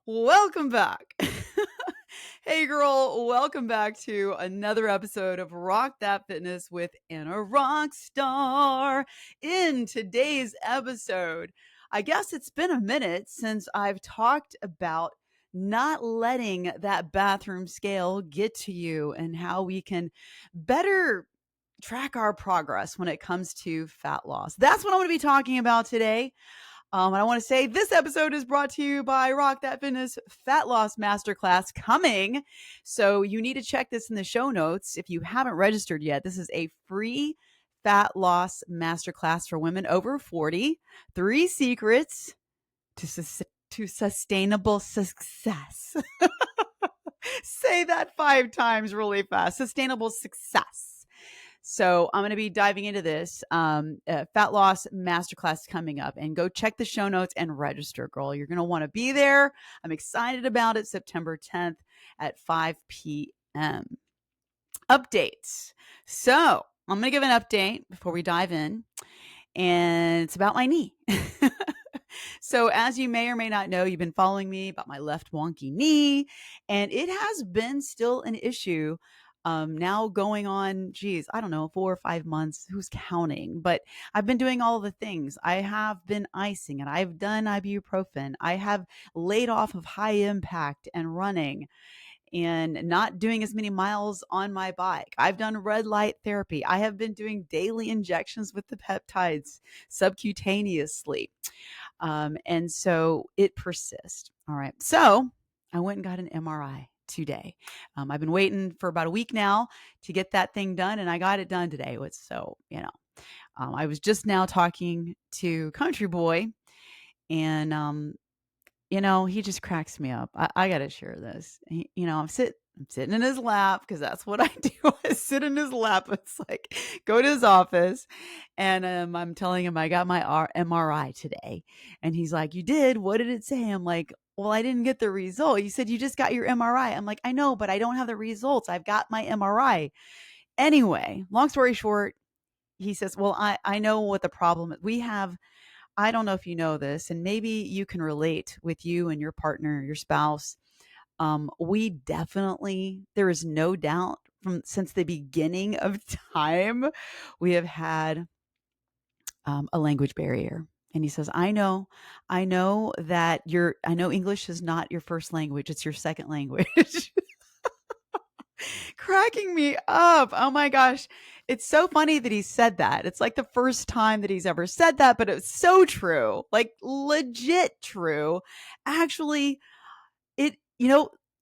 Welcome back. Hey, girl, welcome back to another episode of Rock That Fitness with Anna Rockstar. In today's episode, I guess it's been a minute since I've talked about not letting that bathroom scale get to you and how we can better track our progress when it comes to fat loss. That's what I'm going to be talking about today. And I want to say this episode is brought to you by Rock That Fitness Fat Loss Masterclass coming. So you need to check this in the show notes if you haven't registered yet. This is a free fat loss masterclass for women over 40. 3 secrets to sustainable success. Say that 5 times really fast. Sustainable success. So I'm going to be diving into this fat loss masterclass coming up, and go check the show notes and register, girl. You're going to want to be there. I'm excited about it. September 10th at 5 p.m. Updates. So I'm going to give an update before we dive in, and it's about my knee. So as you may or may not know, you've been following me about my left wonky knee, and it has been still an issue. Now going on, I don't know, 4 or 5 months, who's counting? But I've been doing all the things. I have been icing it. I've done ibuprofen. I have laid off of high impact and running and not doing as many miles on my bike. I've done red light therapy. I have been doing daily injections with the peptides subcutaneously. And so it persists. All right. So I went and got an MRI today. I've been waiting for about a week now to get that thing done, and I got it done today. I was just now talking to Country Boy, and he just cracks me up. I got to share this. I'm sitting in his lap because that's what I do. I sit in his lap. It's like go to his office, and I'm telling him I got my MRI today, and he's like, "You did? What did it say?" I'm like, "Well, I didn't get the result. You said you just got your MRI." I'm like, "I know, but I don't have the results. I've got my MRI." Anyway, long story short, he says, "Well, I know what the problem is. We have." I don't know if you know this, and maybe you can relate with you and your partner, your spouse. We definitely, there is no doubt from since the beginning of time, we have had a language barrier. And he says, I know that I know English is not your first language, it's your second language. Cracking me up. Oh my gosh. It's so funny that he said that. It's like the first time that he's ever said that, but it's so true. Like legit true. Actually, it,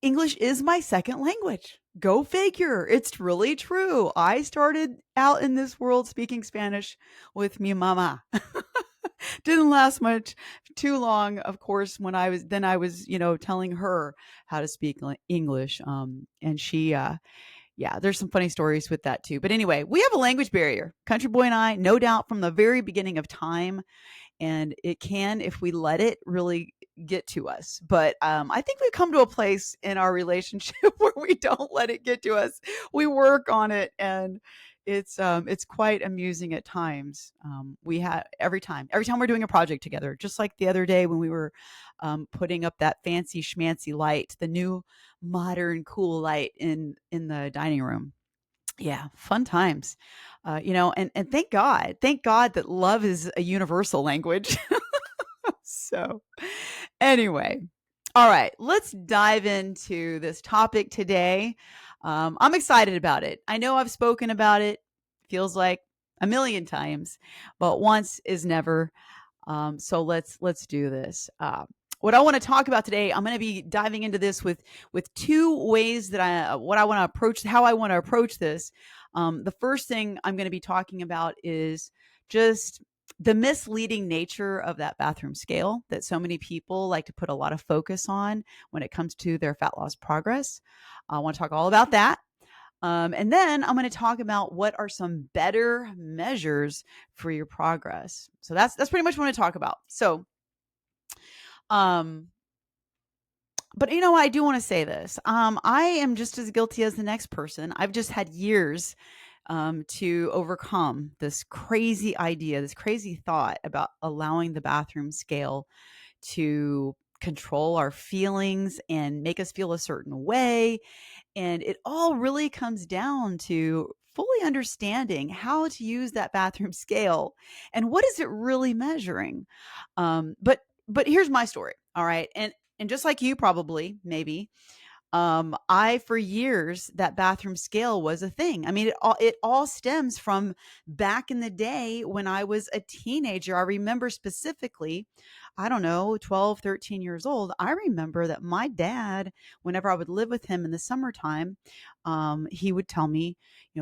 English is my second language. Go figure. It's really true. I started out in this world speaking Spanish with mi mama. Didn't last much too long, of course, when I was, telling her how to speak English. And she, yeah, there's some funny stories with that too. But anyway, we have a language barrier. Country Boy and I, no doubt from the very beginning of time. And it can, if we let it, really get to us. But I think we've come to a place in our relationship where we don't let it get to us. We work on it, and it's quite amusing at times. We have every time we're doing a project together, just like the other day when we were putting up that fancy schmancy light, the new modern cool light in the dining room. Yeah, fun times. And thank God that love is a universal language. So, anyway, all right, let's dive into this topic today. I'm excited about it. I know I've spoken about it, feels like a million times, but once is never. So let's do this. What I want to talk about today, I'm going to be diving into this with two ways that how I want to approach this. The first thing I'm going to be talking about is just the misleading nature of that bathroom scale that so many people like to put a lot of focus on when it comes to their fat loss progress. I want to talk all about that. And then I'm going to talk about what are some better measures for your progress. So that's pretty much what I want to talk about. So, um, but I do want to say this. I am just as guilty as the next person. I've just had years to overcome this crazy idea, this crazy thought about allowing the bathroom scale to control our feelings and make us feel a certain way. And it all really comes down to fully understanding how to use that bathroom scale and what is it really measuring. But here's my story. All right. And just like you probably, maybe, I for years that bathroom scale was a thing. I mean, it all stems from back in the day when I was a teenager. I remember specifically, I don't know, 12, 13 years old. I remember that my dad, whenever I would live with him in the summertime, he would tell me,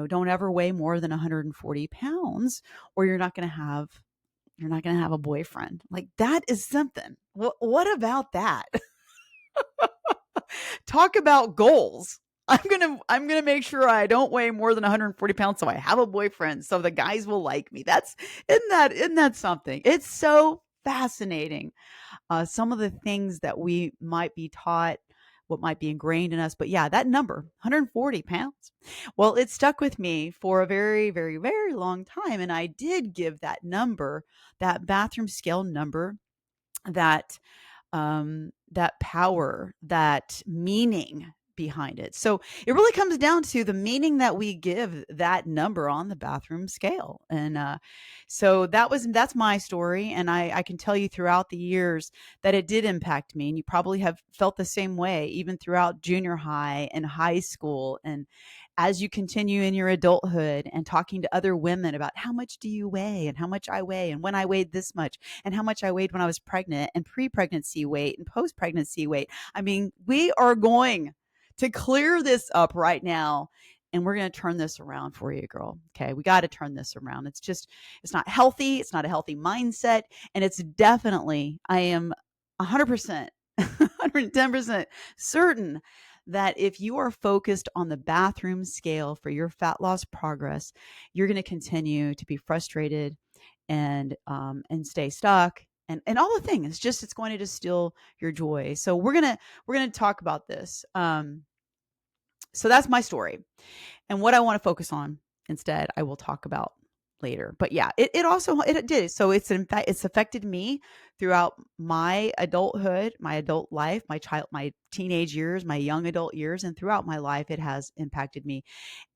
don't ever weigh more than 140 pounds, or you're not going to have a boyfriend. Like, that is something. What about that? Talk about goals. I'm gonna make sure I don't weigh more than 140 pounds so I have a boyfriend so the guys will like me. That's isn't that something? It's so fascinating. Some of the things that we might be taught, what might be ingrained in us. But yeah, that number, 140 pounds. Well, it stuck with me for a very, very, very long time. And I did give that number, that bathroom scale number, that power, that meaning behind it. So it really comes down to the meaning that we give that number on the bathroom scale. And so that's my story. And I can tell you throughout the years that it did impact me. And you probably have felt the same way, even throughout junior high and high school. And as you continue in your adulthood and talking to other women about how much do you weigh and how much I weigh and when I weighed this much and how much I weighed when I was pregnant and pre-pregnancy weight and post-pregnancy weight. I mean, we are going to clear this up right now and we're going to turn this around for you, girl. Okay. We got to turn this around. It's not healthy. It's not a healthy mindset. And it's definitely, I am 100%, 110% certain that if you are focused on the bathroom scale for your fat loss progress, you're going to continue to be frustrated and stay stuck and all the things. It's going to just steal your joy. So we're gonna talk about this. So that's my story, and what I want to focus on instead, I will talk about later. But yeah, it also it did. So in fact it's affected me throughout my adulthood, my adult life, my teenage years, my young adult years, and throughout my life, it has impacted me.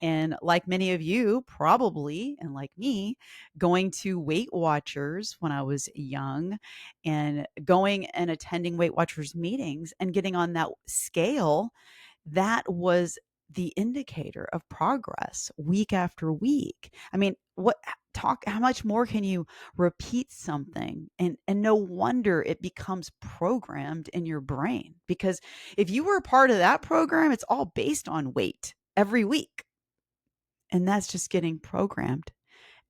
And like many of you, probably, and like me, going to Weight Watchers when I was young and going and attending Weight Watchers meetings and getting on that scale, that was the indicator of progress week after week. I mean, how much more can you repeat something? And no wonder it becomes programmed in your brain, because if you were a part of that program, it's all based on weight every week. And that's just getting programmed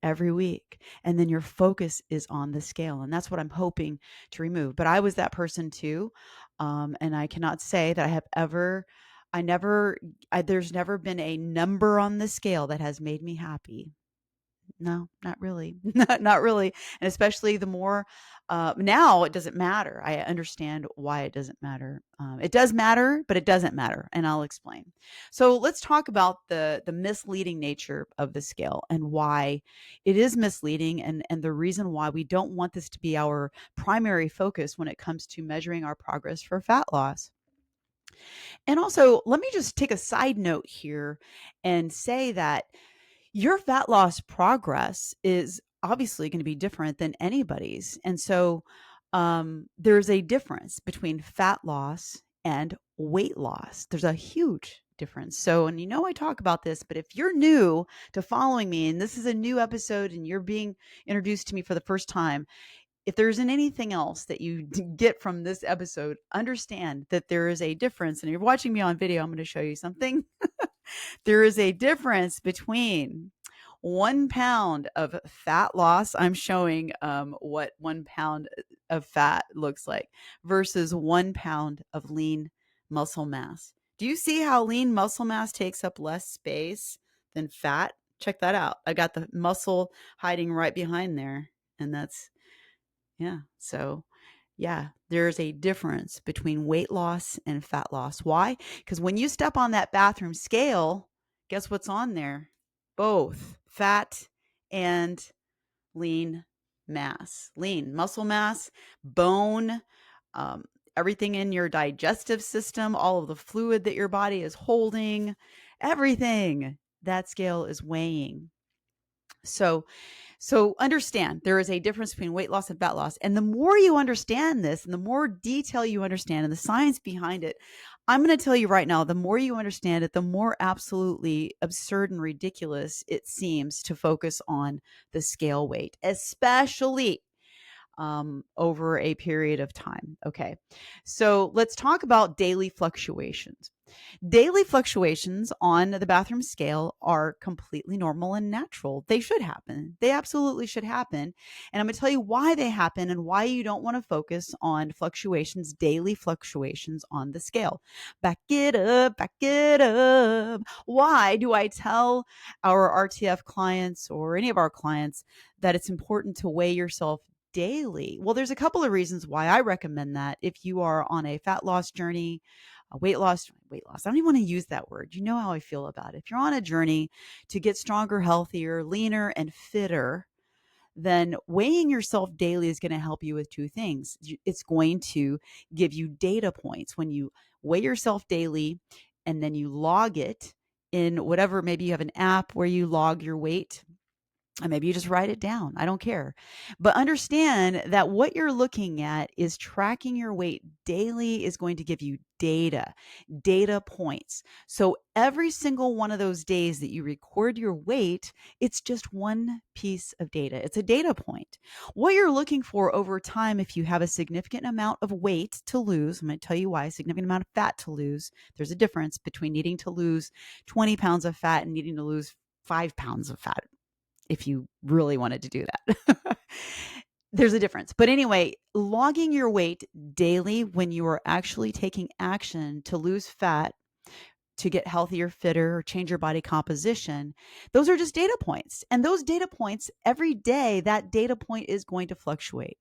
every week. And then your focus is on the scale. And that's what I'm hoping to remove. But I was that person too. And I cannot say that there's never been a number on the scale that has made me happy. No, not really. Not really. And especially the more now it doesn't matter. I understand why it doesn't matter. It does matter, but it doesn't matter. And I'll explain. So let's talk about the misleading nature of the scale and why it is misleading, and the reason why we don't want this to be our primary focus when it comes to measuring our progress for fat loss. And also, let me just take a side note here and say that your fat loss progress is obviously going to be different than anybody's. And so there's a difference between fat loss and weight loss. There's a huge difference. So, and I talk about this, but if you're new to following me and this is a new episode and you're being introduced to me for the first time, if there isn't anything else that you get from this episode, understand that there is a difference. And if you're watching me on video, I'm going to show you something. There is a difference between 1 pound of fat loss. I'm showing what 1 pound of fat looks like versus 1 pound of lean muscle mass. Do you see how lean muscle mass takes up less space than fat? Check that out. I got the muscle hiding right behind there. And yeah. So yeah, there's a difference between weight loss and fat loss. Why? Because when you step on that bathroom scale, guess what's on there? Both fat and lean mass, lean muscle mass, bone, everything in your digestive system, all of the fluid that your body is holding, everything that scale is weighing. So understand there is a difference between weight loss and fat loss. And the more you understand this and the more detail you understand and the science behind it, I'm going to tell you right now, the more you understand it, the more absolutely absurd and ridiculous it seems to focus on the scale weight, especially over a period of time. Okay. So let's talk about daily fluctuations. Daily fluctuations on the bathroom scale are completely normal and natural. They should happen. They absolutely should happen. And I'm going to tell you why they happen and why you don't want to focus on fluctuations, daily fluctuations on the scale. Back it up, back it up. Why do I tell our RTF clients or any of our clients that it's important to weigh yourself daily? Well, there's a couple of reasons why I recommend that if you are on a fat loss journey, weight loss. I don't even want to use that word. You know how I feel about it. If you're on a journey to get stronger, healthier, leaner, and fitter, then weighing yourself daily is going to help you with two things. It's going to give you data points when you weigh yourself daily and then you log it in whatever, maybe you have an app where you log your weight. And maybe you just write it down. I don't care. But understand that what you're looking at is tracking your weight daily is going to give you data points. So every single one of those days that you record your weight, it's just one piece of data. It's a data point. What you're looking for over time, if you have a significant amount of weight to lose, I'm going to tell you why, a significant amount of fat to lose. There's a difference between needing to lose 20 pounds of fat and needing to lose 5 pounds of fat if you really wanted to do that. There's a difference. But anyway, logging your weight daily when you are actually taking action to lose fat, to get healthier, fitter, or change your body composition, those are just data points. And those data points, every day, that data point is going to fluctuate.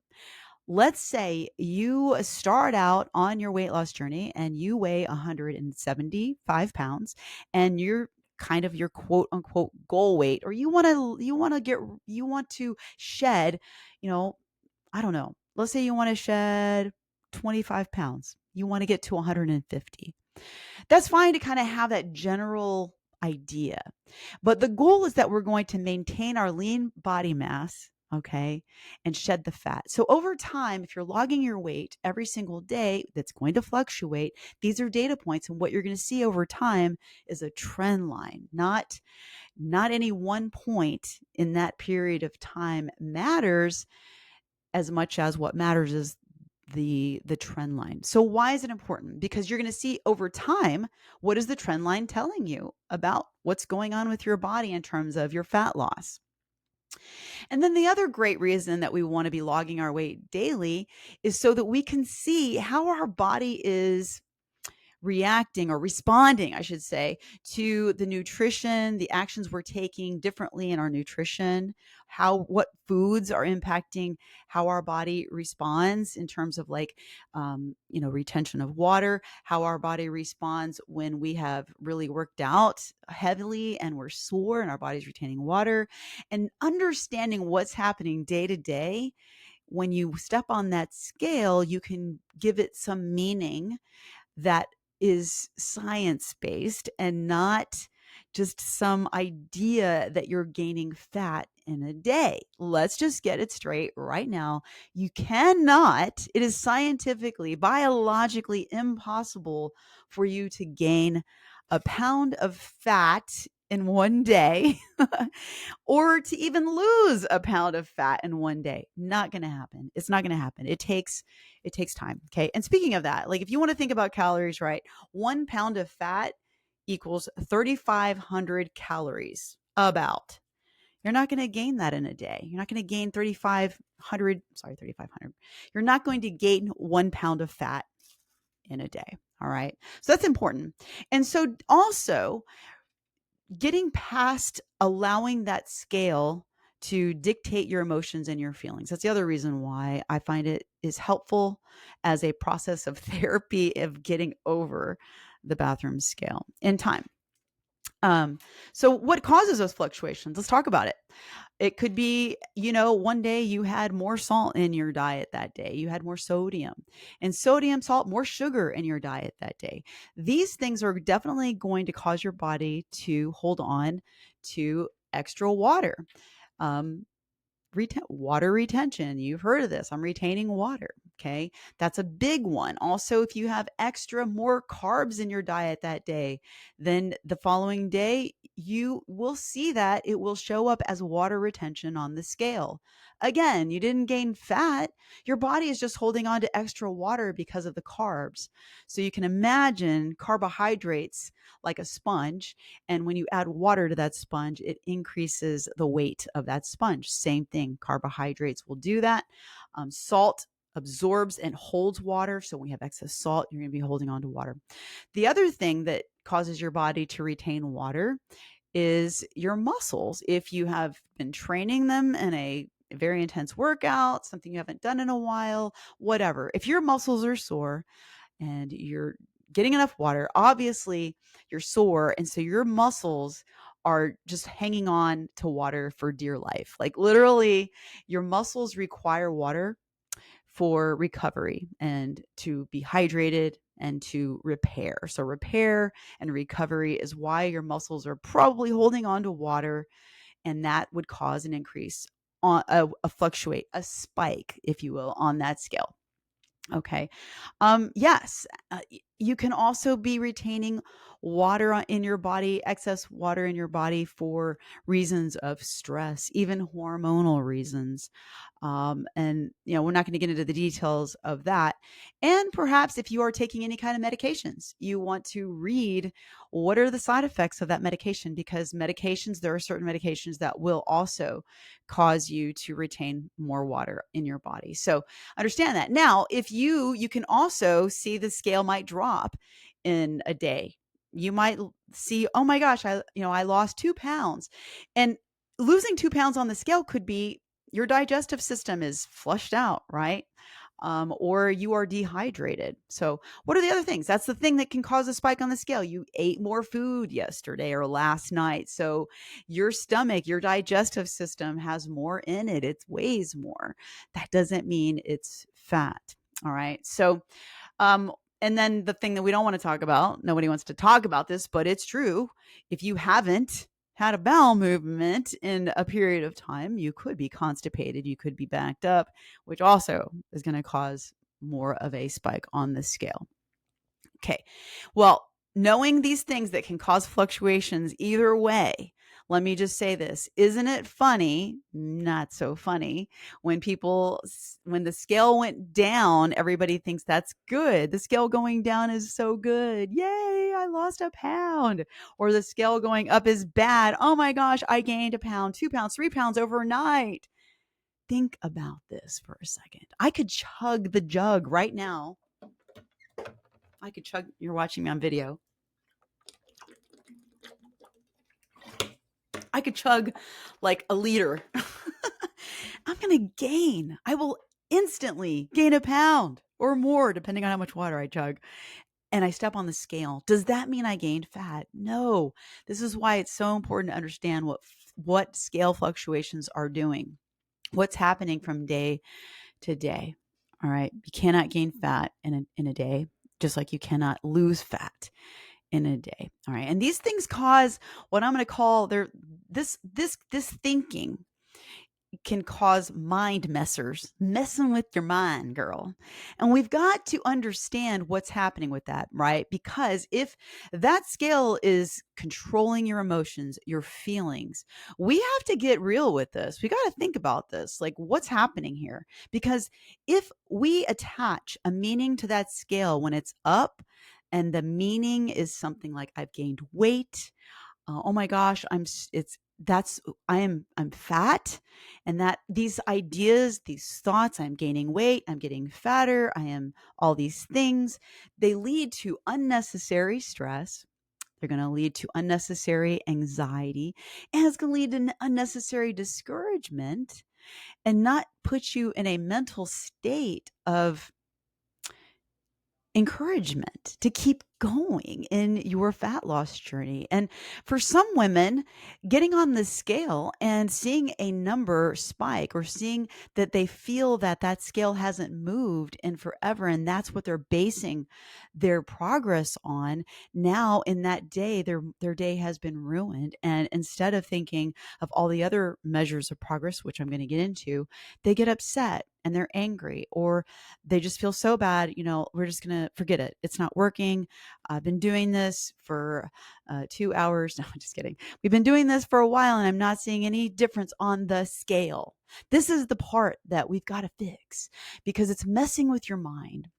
Let's say you start out on your weight loss journey and you weigh 175 pounds and you're kind of your quote unquote goal weight, or you want to shed, I don't know. Let's say you want to shed 25 pounds. You want to get to 150. That's fine to kind of have that general idea. But the goal is that we're going to maintain our lean body mass, okay, and shed the fat. So over time, if you're logging your weight every single day, that's going to fluctuate. These are data points. And what you're going to see over time is a trend line, not any one point in that period of time matters as much as what matters is the trend line. So why is it important? Because you're going to see over time, what is the trend line telling you about what's going on with your body in terms of your fat loss? And then the other great reason that we want to be logging our weight daily is so that we can see how our body is reacting or responding, I should say, to the nutrition, the actions we're taking differently in our nutrition, what foods are impacting how our body responds in terms of retention of water, how our body responds when we have really worked out heavily and we're sore and our body's retaining water, and understanding what's happening day to day. When you step on that scale, you can give it some meaning that is science-based and not just some idea that you're gaining fat in a day. Let's just get it straight right now. You cannot, it is scientifically, biologically impossible for you to gain a pound of fat in one day or to even lose a pound of fat in one day. Not going to happen. It's not going to happen. It takes time. Okay. And speaking of that, like if you want to think about calories, right? 1 pound of fat equals 3,500 calories about. You're not going to gain that in a day. You're not going to gain 3,500. You're not going to gain 1 pound of fat in a day. All right. So that's important. And so also, getting past allowing that scale to dictate your emotions and your feelings. That's the other reason why I find it is helpful as a process of therapy of getting over the bathroom scale in time. So what causes those fluctuations? Let's talk about it. It could be, one day you had more salt in your diet that day. You had more sodium and sodium, salt, more sugar in your diet that day. These things are definitely going to cause your body to hold on to extra water. Um, Water retention. You've heard of this. I'm retaining water. Okay. That's a big one. Also, if you have more carbs in your diet that day, then the following day, you will see that it will show up as water retention on the scale. Again, you didn't gain fat. Your body is just holding on to extra water because of the carbs. So you can imagine carbohydrates like a sponge. And when you add water to that sponge, it increases the weight of that sponge. Same thing. Carbohydrates will do that. Salt absorbs and holds water. So when you have excess salt, you're going to be holding on to water. The other thing that causes your body to retain water is your muscles. If you have been training them in a very intense workout, something you haven't done in a while, whatever. If your muscles are sore, and you're getting enough water, obviously you're sore. And so your muscles are just hanging on to water for dear life. Like literally, your muscles require water for recovery and to be hydrated and to repair. So, repair and recovery is why your muscles are probably holding on to water, and that would cause an increase on a spike, if you will, on that scale. Okay. Yes, you can also be retaining water in your body, excess water in your body for reasons of stress, even hormonal reasons. And, we're not going to get into the details of that. And perhaps if you are taking any kind of medications, you want to read what are the side effects of that medication, because there are certain medications that will also cause you to retain more water in your body. So understand that. Now, if you can also see the scale might drop in a day. You might see, oh my gosh, I lost 2 pounds. And losing 2 pounds on the scale could be your digestive system is flushed out, right? Or you are dehydrated. So, what are the other things? That's the thing that can cause a spike on the scale. You ate more food yesterday or last night. So, your stomach, your digestive system has more in it, it weighs more. That doesn't mean it's fat. All right. So, um, and then the thing that we don't want to talk about, nobody wants to talk about this, but it's true. If you haven't had a bowel movement in a period of time, you could be constipated, you could be backed up, which also is going to cause more of a spike on the scale. Okay. Well, knowing these things that can cause fluctuations either way, let me just say this. Isn't it funny? Not so funny. When the scale went down, everybody thinks that's good. The scale going down is so good. Yay, I lost a pound. Or the scale going up is bad. Oh my gosh, I gained a pound, 2 pounds, 3 pounds overnight. Think about this for a second. I could chug the jug right now. You're watching me on video. I could chug like a liter. I will instantly gain a pound or more, depending on how much water I chug. And I step on the scale. Does that mean I gained fat? No. This is why it's so important to understand what scale fluctuations are doing, what's happening from day to day. All right. You cannot gain fat in a day, just like you cannot lose fat in a day. All right. And these things cause what I'm going to call this thinking can cause mind messers, messing with your mind, girl. And we've got to understand what's happening with that, right? Because if that scale is controlling your emotions, your feelings, we have to get real with this. We got to think about this, like what's happening here. Because if we attach a meaning to that scale when it's up, and the meaning is something like I've gained weight, oh my gosh, I'm fat, and that these ideas, these thoughts, I'm gaining weight, I'm getting fatter, I am all these things, they lead to unnecessary stress. They're going to lead to unnecessary anxiety, and it's going to lead to unnecessary discouragement and not put you in a mental state of encouragement to keep going in your fat loss journey? And for some women, getting on the scale and seeing a number spike, or seeing that they feel that that scale hasn't moved in forever, and that's what they're basing their progress on. Now in that day, their day has been ruined, and instead of thinking of all the other measures of progress, which I'm going to get into, they get upset and they're angry, or they just feel so bad, we're just going to forget it. It's not working. I've been doing this for 2 hours. No, I'm just kidding. We've been doing this for a while and I'm not seeing any difference on the scale. This is the part that we've got to fix, because it's messing with your mind.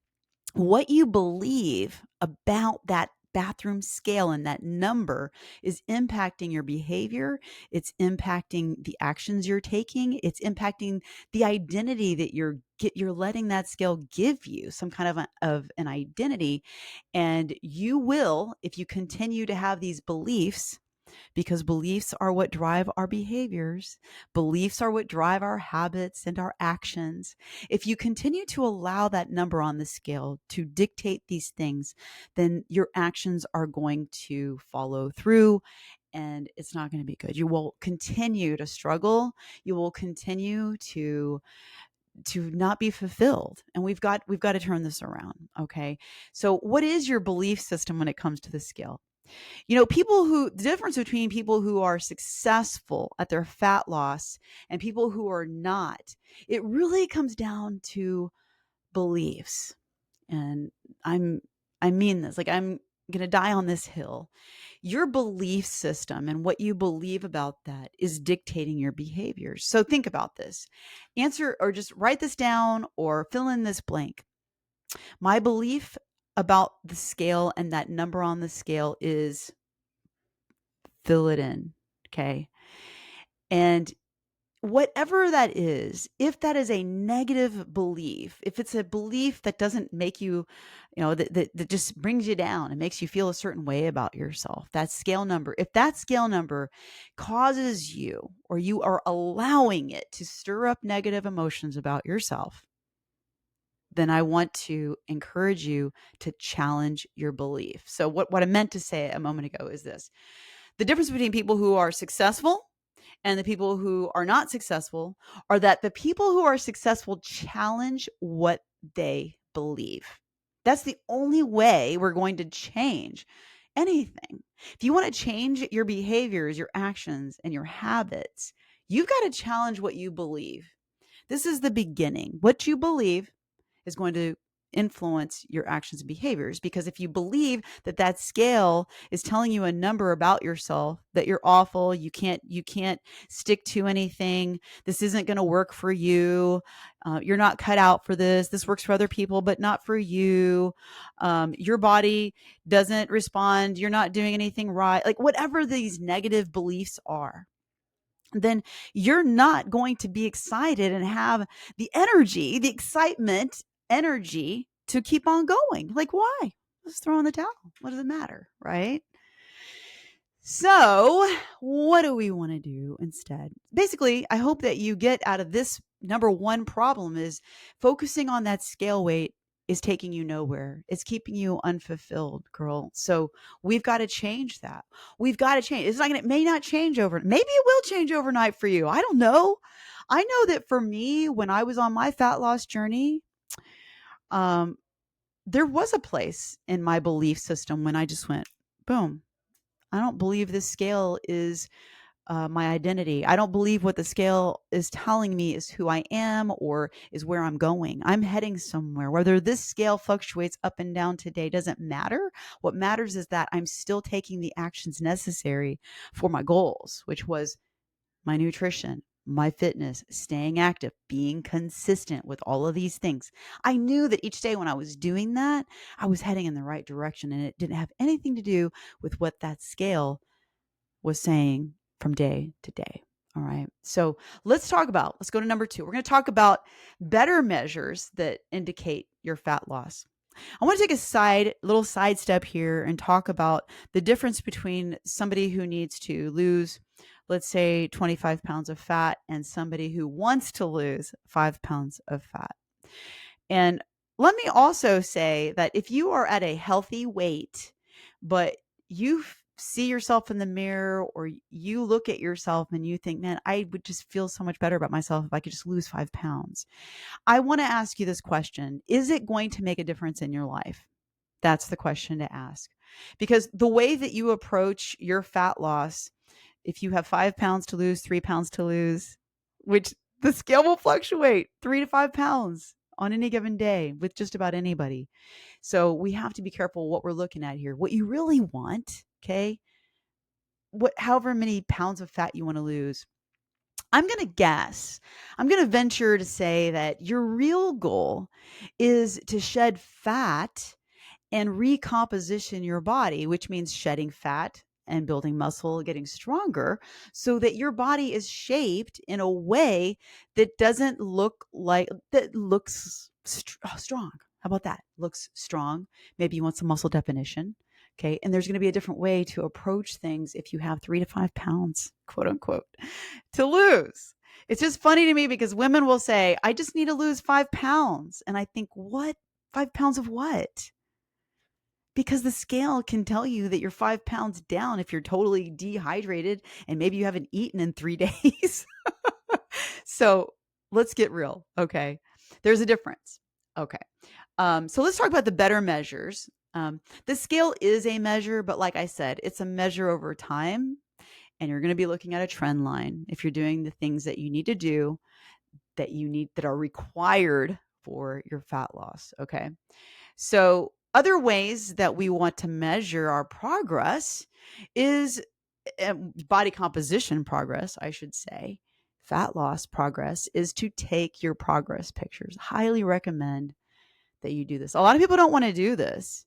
What you believe about that bathroom scale and that number is impacting your behavior. It's impacting the actions you're taking. It's impacting the identity that you're letting that scale give you, some kind of an identity. And you will, if you continue to have these beliefs, because beliefs are what drive our behaviors. Beliefs are what drive our habits and our actions. If you continue to allow that number on the scale to dictate these things, then your actions are going to follow through, and it's not going to be good. You will continue to struggle. You will continue to not be fulfilled, and we've got to turn this around. Okay, so what is your belief system when it comes to the scale? The difference between people who are successful at their fat loss and people who are not, it really comes down to beliefs. And I mean this, like, I'm going to die on this hill. Your belief system and what you believe about that is dictating your behaviors. So think about this. Answer, or just write this down or fill in this blank. My belief about the scale and that number on the scale is, fill it in. Okay. And whatever that is, if that is a negative belief, if it's a belief that doesn't make you, that just brings you down and makes you feel a certain way about yourself, that scale number, if that scale number causes you, or you are allowing it to stir up negative emotions about yourself, then I want to encourage you to challenge your belief. So what I meant to say a moment ago is this: the difference between people who are successful and the people who are not successful are that the people who are successful challenge what they believe. That's the only way we're going to change anything. If you want to change your behaviors, your actions, and your habits, you've got to challenge what you believe. This is the beginning. What you believe is going to influence your actions and behaviors, because if you believe that that scale is telling you a number about yourself, that you're awful, you can't stick to anything, this isn't going to work for you, you're not cut out for this works for other people but not for you, your body doesn't respond, you're not doing anything right, like whatever these negative beliefs are, then you're not going to be excited and have the energy, the excitement, energy to keep on going. Like, why? Let's throw in the towel. What does it matter? Right? So, what do we want to do instead? Basically, I hope that you get out of this number one problem is focusing on that scale weight is taking you nowhere. It's keeping you unfulfilled, girl. So we've got to change that. We've got to change. It may not change overnight. Maybe it will change overnight for you. I don't know. I know that for me, when I was on my fat loss journey, um, there was a place in my belief system when I just went, boom. I don't believe this scale is my identity. I don't believe what the scale is telling me is who I am or is where I'm going. I'm heading somewhere. Whether this scale fluctuates up and down today doesn't matter. What matters is that I'm still taking the actions necessary for my goals, which was my nutrition, my fitness, staying active, being consistent with all of these things. I knew that each day when I was doing that, I was heading in the right direction, and it didn't have anything to do with what that scale was saying from day to day. All right. So let's go to number 2. We're going to talk about better measures that indicate your fat loss. I want to take a little side step here and talk about the difference between somebody who needs to lose, let's say, 25 pounds of fat and somebody who wants to lose 5 pounds of fat. And let me also say that if you are at a healthy weight, but you see yourself in the mirror or you look at yourself and you think, man, I would just feel so much better about myself if I could just lose 5 pounds. I want to ask you this question. Is it going to make a difference in your life? That's the question to ask. Because the way that you approach your fat loss, if you have 5 pounds to lose, 3 pounds to lose, which the scale will fluctuate 3 to 5 pounds on any given day with just about anybody. So we have to be careful what we're looking at here. What you really want, okay? However many pounds of fat you want to lose. I'm going to guess, I'm going to venture to say that your real goal is to shed fat and recomposition your body, which means shedding fat and building muscle, getting stronger, so that your body is shaped in a way that doesn't look like, that looks strong. How about that? Looks strong. Maybe you want some muscle definition. Okay. And there's going to be a different way to approach things if you have 3 to 5 pounds, quote unquote, to lose. It's just funny to me because women will say, I just need to lose 5 pounds. And I think, what? 5 pounds of what? Because the scale can tell you that you're 5 pounds down if you're totally dehydrated and maybe you haven't eaten in 3 days. So let's get real. Okay. There's a difference. Okay. So let's talk about the better measures. The scale is a measure, but like I said, it's a measure over time. And you're going to be looking at a trend line if you're doing the things that you need to do that are required for your fat loss. Okay. So, other ways that we want to measure our progress is body composition progress, I should say. Fat loss progress is to take your progress pictures. Highly recommend that you do this. A lot of people don't want to do this,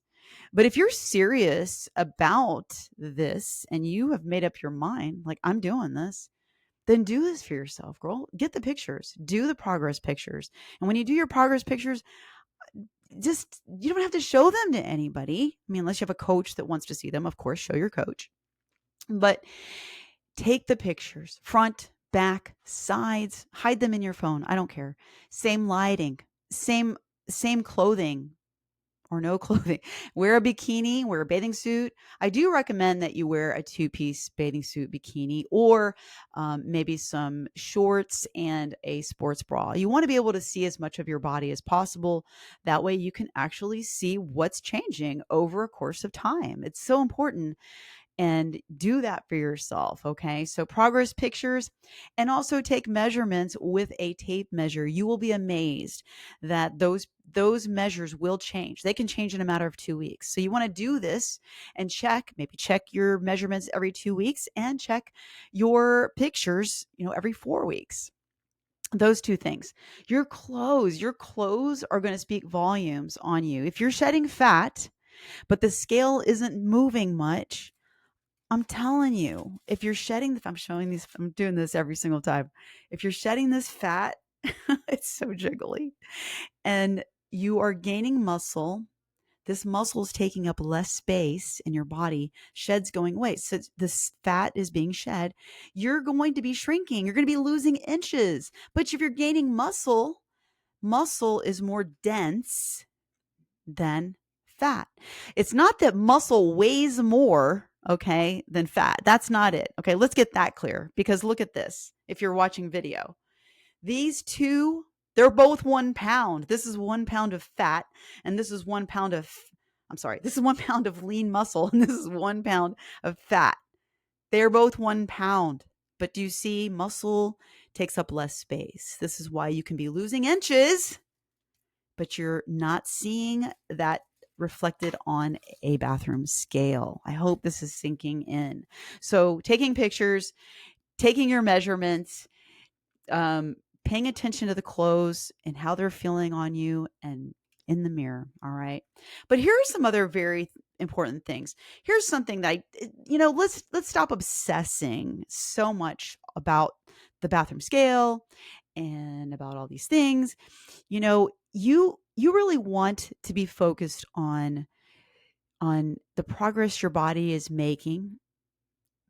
but if you're serious about this and you have made up your mind, like, I'm doing this, then do this for yourself, girl. Get the pictures, do the progress pictures. And when you do your progress pictures, just, you don't have to show them to anybody. I mean, unless you have a coach that wants to see them, of course, show your coach. But take the pictures, front, back, sides, hide them in your phone. I don't care. Same lighting, same clothing or no clothing. Wear a bikini, wear a bathing suit. I do recommend that you wear a 2-piece bathing suit bikini or maybe some shorts and a sports bra. You want to be able to see as much of your body as possible. That way you can actually see what's changing over a course of time. It's so important, and do that for yourself. Okay. So progress pictures, and also take measurements with a tape measure. You will be amazed that those measures will change. They can change in a matter of 2 weeks. So you want to do this and maybe check your measurements every 2 weeks and check your pictures, every 4 weeks. Those two things. Your clothes are going to speak volumes on you. If you're shedding fat, but the scale isn't moving much, I'm telling you, if you're shedding, I'm doing this every single time. If you're shedding this fat, it's so jiggly, and you are gaining muscle. This muscle is taking up less space in your body. Shed's going away. So this fat is being shed. You're going to be shrinking. You're going to be losing inches. But if you're gaining muscle, muscle is more dense than fat. It's not that muscle weighs more, okay, than fat. That's not it. Okay, let's get that clear, because look at this. If you're watching video, these two, they're both 1 pound. This is 1 pound of fat, and this is 1 pound of, this is 1 pound of lean muscle, and this is 1 pound of fat. They're both 1 pound. But do you see, muscle takes up less space. This is why you can be losing inches, but you're not seeing that reflected on a bathroom scale. I hope this is sinking in. So taking pictures, taking your measurements, paying attention to the clothes and how they're feeling on you and in the mirror. All right. But here are some other very important things. Here's something that let's stop obsessing so much about the bathroom scale and about all these things. You really want to be focused on the progress your body is making.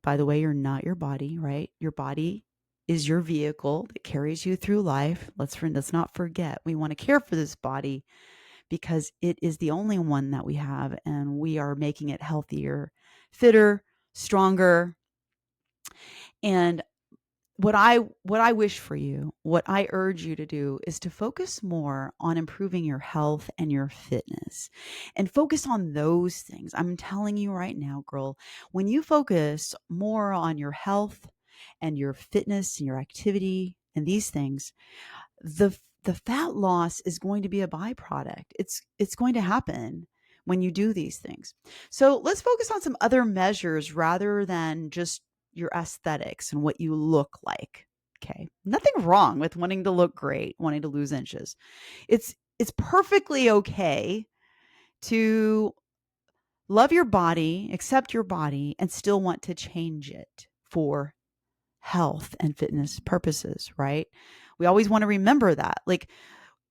By the way, you're not your body, right? Your body is your vehicle that carries you through life. Let's not forget, we want to care for this body because it is the only one that we have, and we are making it healthier, fitter, stronger. And what I wish for you, what I urge you to do is to focus more on improving your health and your fitness, and focus on those things. I'm telling you right now, girl, when you focus more on your health and your fitness and your activity and these things, the fat loss is going to be a byproduct. It's going to happen when you do these things. So let's focus on some other measures rather than just your aesthetics and what you look like. Okay. Nothing wrong with wanting to look great, wanting to lose inches. It's perfectly okay to love your body, accept your body, and still want to change it for health and fitness purposes, right? We always want to remember that. Like,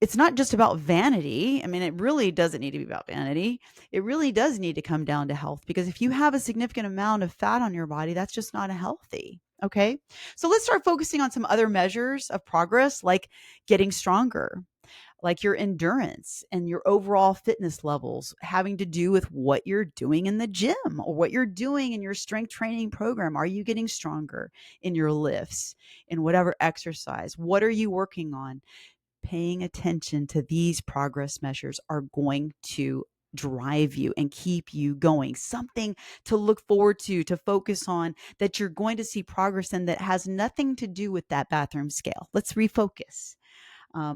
it's not just about vanity. I mean, it really doesn't need to be about vanity. It really does need to come down to health, because if you have a significant amount of fat on your body, that's just not healthy. Okay. So let's start focusing on some other measures of progress, like getting stronger, like your endurance and your overall fitness levels, having to do with what you're doing in the gym or what you're doing in your strength training program. Are you getting stronger in your lifts, in whatever exercise? What are you working on? Paying attention to these progress measures are going to drive you and keep you going. Something to look forward to focus on, that you're going to see progress in, that has nothing to do with that bathroom scale. Let's refocus.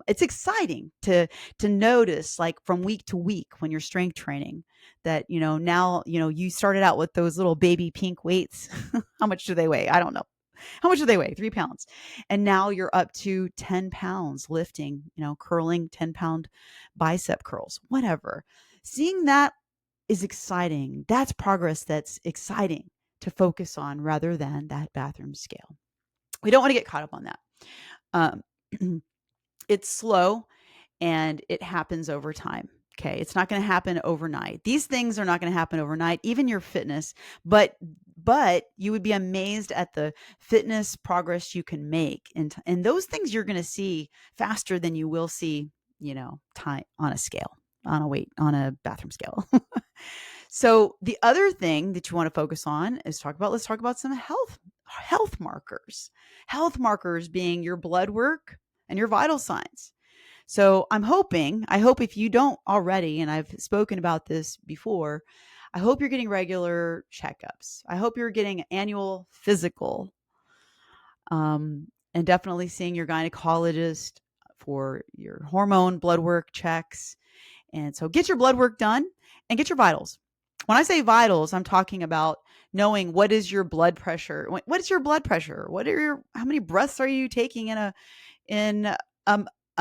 It's exciting to notice, like from week to week when you're strength training, that now you started out with those little baby pink weights. How much do they weigh? I don't know. How much do they weigh? 3 pounds. And now you're up to 10 pounds lifting, curling 10-pound bicep curls, whatever. Seeing that is exciting. That's progress that's exciting to focus on rather than that bathroom scale. We don't want to get caught up on that. Um, it's slow and it happens over time. Okay. It's not going to happen overnight. These things are not going to happen overnight, even your fitness, but you would be amazed at the fitness progress you can make. And those things you're going to see faster than you will see, time on a scale, on a bathroom scale. So the other thing that you want to focus on is let's talk about some health markers. Health markers being your blood work and your vital signs. So I hope if you don't already, and I've spoken about this before, I hope you're getting regular checkups. I hope you're getting an annual physical, and definitely seeing your gynecologist for your hormone blood work checks. And so get your blood work done and get your vitals. When I say vitals, I'm talking about knowing what is your blood pressure. What is your blood pressure? How many breaths are you taking in a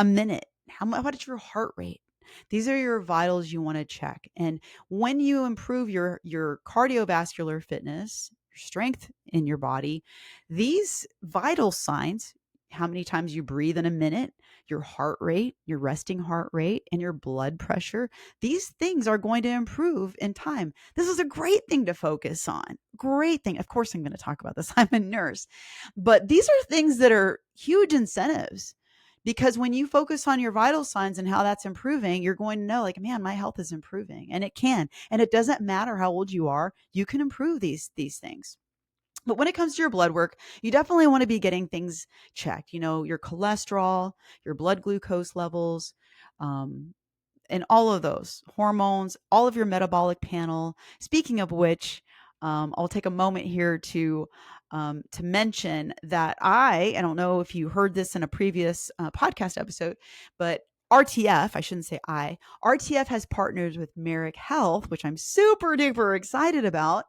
minute? What is your heart rate? These are your vitals you want to check. And when you improve your cardiovascular fitness, your strength in your body, these vital signs, how many times you breathe in a minute, your heart rate, your resting heart rate, and your blood pressure, these things are going to improve in time. This is a great thing to focus on. Great thing. Of course, I'm going to talk about this. I'm a nurse. But these are things that are huge incentives, because when you focus on your vital signs and how that's improving, you're going to know, like, man, my health is improving. And it can. And it doesn't matter how old you are. You can improve these things. But when it comes to your blood work, you definitely want to be getting things checked. Your cholesterol, your blood glucose levels, and all of those hormones, all of your metabolic panel. Speaking of which, I'll take a moment here to mention that I don't know if you heard this in a previous podcast episode, but RTF, I shouldn't say RTF has partnered with Merrick Health, which I'm super duper excited about.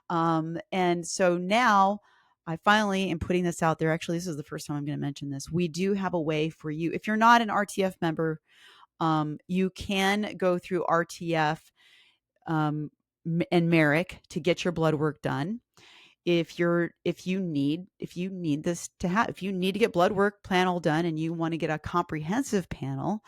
And so now I finally am putting this out there. Actually, this is the first time I'm going to mention this. We do have a way for you. If you're not an RTF member, you can go through RTF and Merrick to get your blood work done. If you need to get blood work panel done and you want to get a comprehensive panel,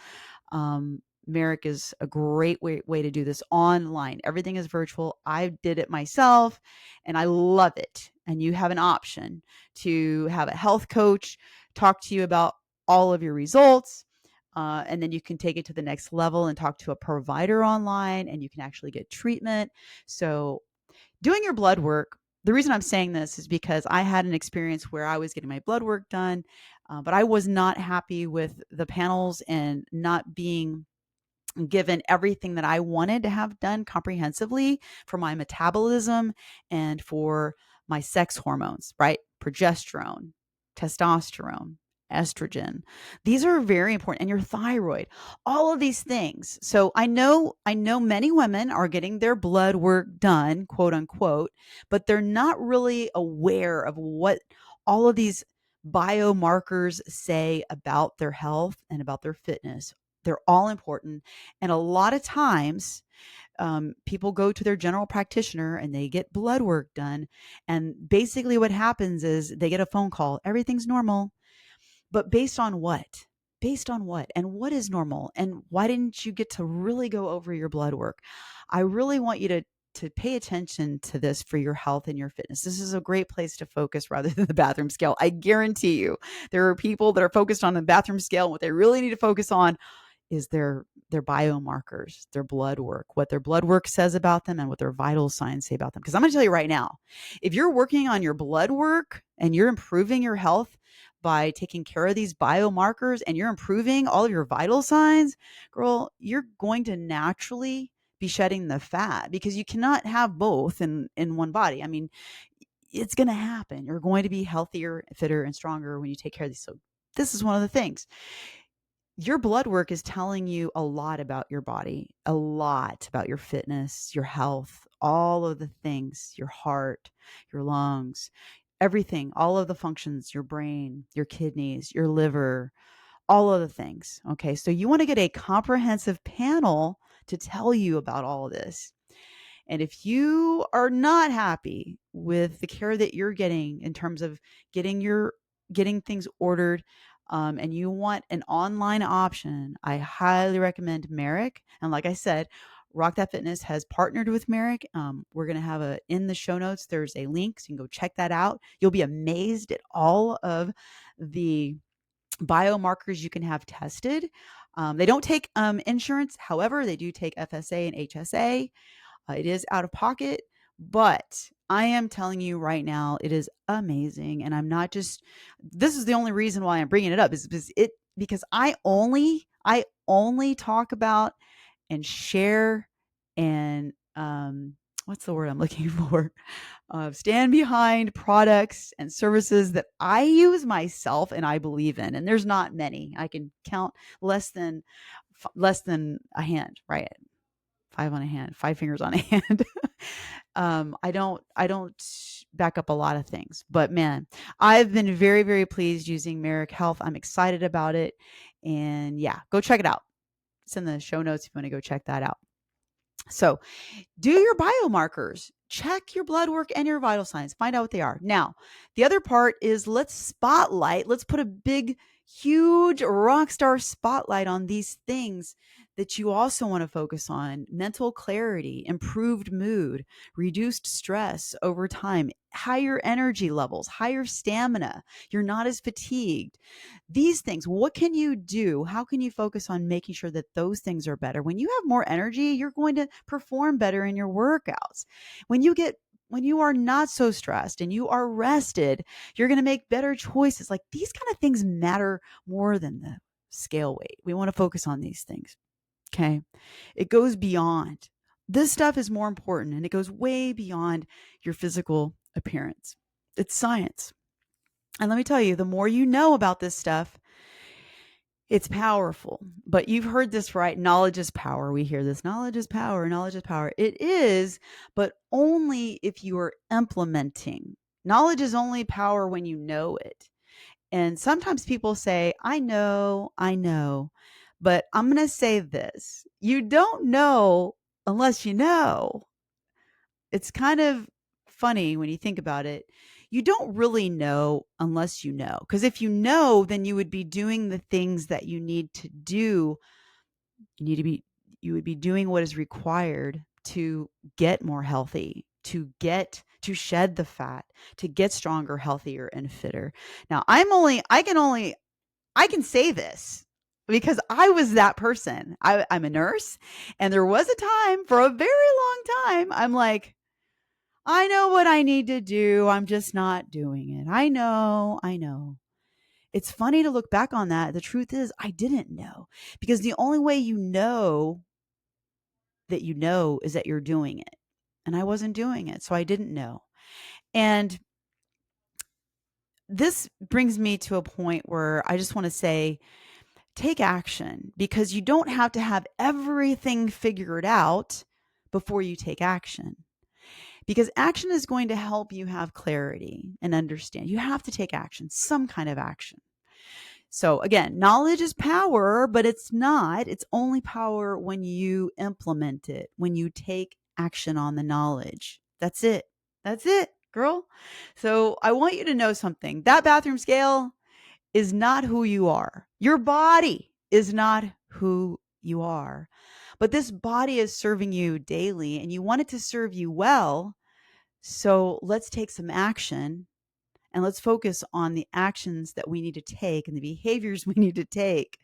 Merrick is a great way to do this online. Everything is virtual. I did it myself and I love it. And you have an option to have a health coach talk to you about all of your results. And then you can take it to the next level and talk to a provider online, and you can actually get treatment. So doing your blood work, the reason I'm saying this is because I had an experience where I was getting my blood work done, but I was not happy with the panels and not being given everything that I wanted to have done comprehensively for my metabolism and for my sex hormones, right? Progesterone, testosterone, estrogen. These are very important, and your thyroid, all of these things. So I know many women are getting their blood work done, quote unquote, but they're not really aware of what all of these biomarkers say about their health and about their fitness. They're all important. And a lot of times, people go to their general practitioner and they get blood work done. And basically, what happens is they get a phone call. Everything's normal. But based on what? Based on what? And what is normal? And why didn't you get to really go over your blood work? I really want you to pay attention to this for your health and your fitness. This is a great place to focus rather than the bathroom scale. I guarantee you, there are people that are focused on the bathroom scale. And what they really need to focus on is their biomarkers, their blood work, what their blood work says about them and what their vital signs say about them. Because I'm going to tell you right now, if you're working on your blood work and you're improving your health by taking care of these biomarkers and you're improving all of your vital signs, girl, you're going to naturally be shedding the fat because you cannot have both in one body. I mean, it's going to happen. You're going to be healthier, fitter, and stronger when you take care of these. So this is one of the things. Your blood work is telling you a lot about your body, a lot about your fitness, your health, all of the things, your heart, your lungs, everything, all of the functions, your brain, your kidneys, your liver, all of the things. Okay. So you want to get a comprehensive panel to tell you about all of this. And if you are not happy with the care that you're getting in terms of getting things ordered, and you want an online option, I highly recommend Merrick. And like I said, Rock That Fitness has partnered with Merrick. We're going to have in the show notes, there's a link, so you can go check that out. You'll be amazed at all of the biomarkers you can have tested. They don't take insurance. However, they do take FSA and HSA. It is out of pocket, but I am telling you right now, it is amazing. And I'm not just, this is the only reason why I'm bringing it up is because I only talk about and share and, what's the word I'm looking for? Stand behind products and services that I use myself and I believe in. And there's not many. I can count less than a hand, right? Five on a hand, five fingers on a hand. I don't back up a lot of things, but man, I've been very, very pleased using Merrick Health. I'm excited about it. And yeah, go check it out. It's in the show notes if you want to go check that out. So do your biomarkers, check your blood work and your vital signs, find out what they are. Now, the other part is let's put a big, huge rock star spotlight on these things that you also want to focus on: mental clarity, improved mood, reduced stress over time, higher energy levels, higher stamina. You're not as fatigued. These things, what can you do? How can you focus on making sure that those things are better? When you have more energy, you're going to perform better in your workouts. When you are not so stressed and you are rested, you're going to make better choices. Like, these kind of things matter more than the scale weight. We want to focus on these things. Okay. It goes beyond. This stuff is more important, and it goes way beyond your physical appearance. It's science. And let me tell you, the more you know about this stuff, it's powerful. But you've heard this, right? Knowledge is power. We hear this: knowledge is power, knowledge is power. It is, but only if you are implementing. Knowledge is only power when you know it. And sometimes people say, I know, but I'm going to say this: you don't know unless you know. It's kind of funny when you think about it. You don't really know unless you know. Because if you know, then you would be doing the things that you need to do. You would be doing what is required to get more healthy, to shed the fat, to get stronger, healthier, and fitter. Now, I can say this. because I was that person. I'm a nurse, and there was a time for a very long time, I'm like, I know what I need to do. I'm just not doing it. I know. I know. It's funny to look back on that. The truth is, I didn't know, because the only way you know that you know is that you're doing it. And I wasn't doing it. So I didn't know. And this brings me to a point where I just want to say, take action, because you don't have to have everything figured out before you take action. Because action is going to help you have clarity and understand. You have to take action, some kind of action. So again, knowledge is power, but it's not. It's only power when you implement it, when you take action on the knowledge. That's it. That's it, girl. So I want you to know something. That bathroom scale is not who you are. Your body is not who you are. But this body is serving you daily, and you want it to serve you well. So let's take some action, and let's focus on the actions that we need to take and the behaviors we need to take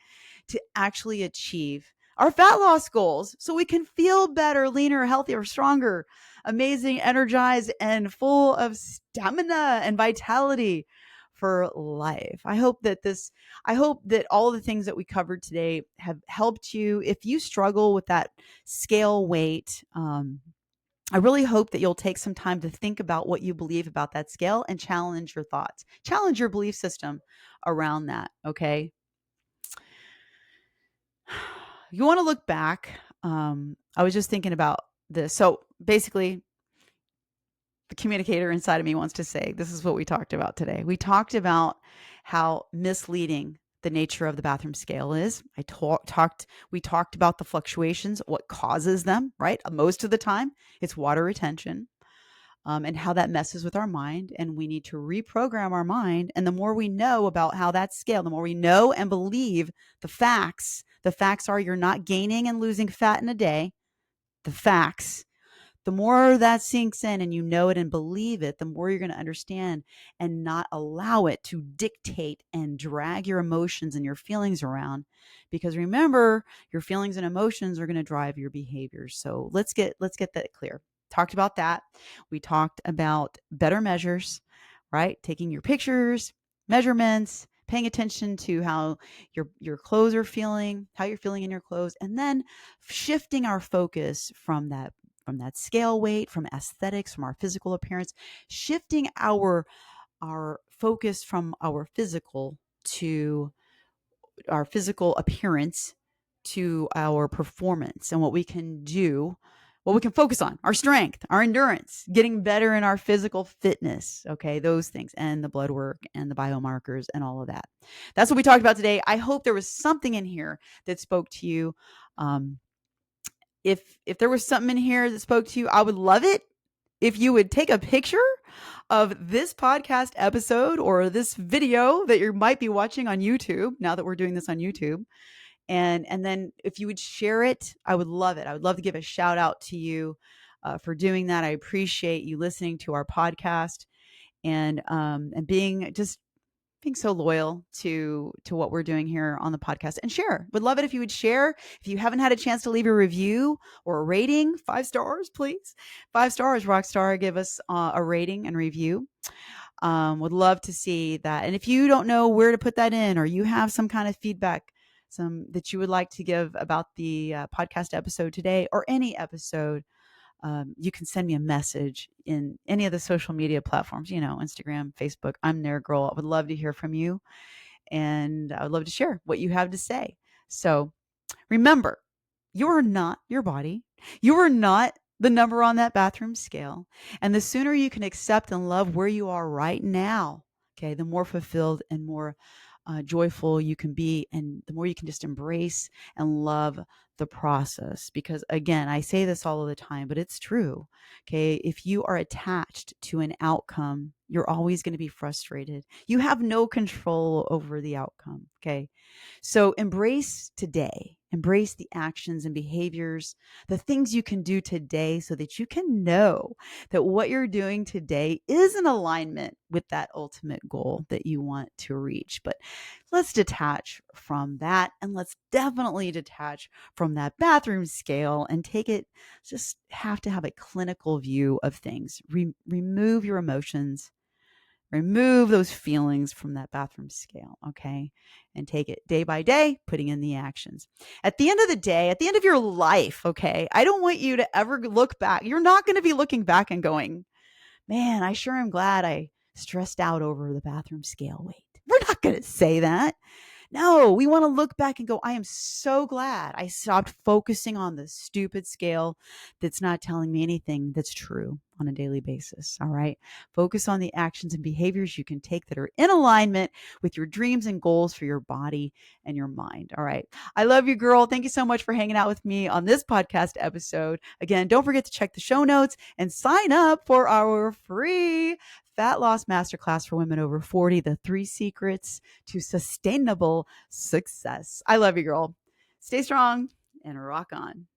to actually achieve our fat loss goals, so we can feel better, leaner, healthier, stronger, amazing, energized, and full of stamina and vitality for life. I hope that all the things that we covered today have helped you. If you struggle with that scale weight, I really hope that you'll take some time to think about what you believe about that scale and challenge your thoughts, challenge your belief system around that. Okay. You want to look back. I was just thinking about this. So basically, the communicator inside of me wants to say, this is what we talked about today. We talked about how misleading the nature of the bathroom scale is. We talked about the fluctuations, what causes them, right? Most of the time, it's water retention. And how that messes with our mind. And we need to reprogram our mind. And the more we know about how that scale, the more we know and believe the facts are you're not gaining and losing fat in a day. The facts. The more that sinks in and you know it and believe it, the more you're going to understand and not allow it to dictate and drag your emotions and your feelings around. Because remember, your feelings and emotions are going to drive your behaviors. So let's get that clear. Talked about that. We talked about better measures, right? Taking your pictures, measurements, paying attention to how your clothes are feeling, how you're feeling in your clothes, and then shifting our focus from that scale weight, from aesthetics, from our physical appearance, shifting our focus from our physical to our physical appearance to our performance and what we can do, what we can focus on, our strength, our endurance, getting better in our physical fitness. Okay, those things, and the blood work and the biomarkers and all of that. That's what we talked about today. I hope there was something in here that spoke to you. If there was something in here that spoke to you, I would love it if you would take a picture of this podcast episode or this video that you might be watching on YouTube, now that we're doing this on YouTube. And then if you would share it, I would love it. I would love to give a shout out to you for doing that. I appreciate you listening to our podcast and being so loyal to what we're doing here on the podcast. And share. Would love it if you would share. If you haven't had a chance to leave a review or a rating, 5 stars, please. 5 stars, Rockstar, give us a rating and review. Would love to see that. And if you don't know where to put that in, or you have some kind of feedback, some that you would like to give about the podcast episode today or any episode, you can send me a message in any of the social media platforms, Instagram, Facebook. I'm there, girl. I would love to hear from you. And I would love to share what you have to say. So remember, you are not your body. You are not the number on that bathroom scale. And the sooner you can accept and love where you are right now, okay, the more fulfilled and more joyful you can be, and the more you can just embrace and love the process. Because again, I say this all of the time, but it's true. Okay. If you are attached to an outcome, you're always going to be frustrated. You have no control over the outcome. Okay. So embrace today Embrace the actions and behaviors, the things you can do today so that you can know that what you're doing today is in alignment with that ultimate goal that you want to reach. But let's detach from that, and let's definitely detach from that bathroom scale and take it, just have to have a clinical view of things. Remove your emotions. Remove those feelings from that bathroom scale, okay? And take it day by day, putting in the actions. At the end of the day, at the end of your life, okay, I don't want you to ever look back. You're not going to be looking back and going, man, I sure am glad I stressed out over the bathroom scale weight. We're not going to say that. No, we want to look back and go, I am so glad I stopped focusing on the stupid scale that's not telling me anything that's true on a daily basis. All right. Focus on the actions and behaviors you can take that are in alignment with your dreams and goals for your body and your mind. All right. I love you, girl. Thank you so much for hanging out with me on this podcast episode. Again, don't forget to check the show notes and sign up for our free Fat Loss Masterclass for women over 40, the 3 secrets to sustainable success. I love you, girl. Stay strong and rock on.